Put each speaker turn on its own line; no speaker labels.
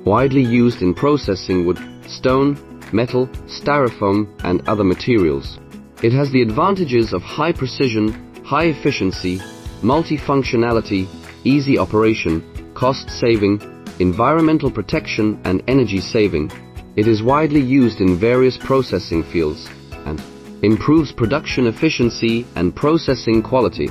widely used in processing wood, stone, metal, styrofoam, and other materials. It has the advantages of high precision, high efficiency, multifunctionality, easy operation, cost saving, environmental protection, and energy saving. It is widely used in various processing fields and improves production efficiency and processing quality.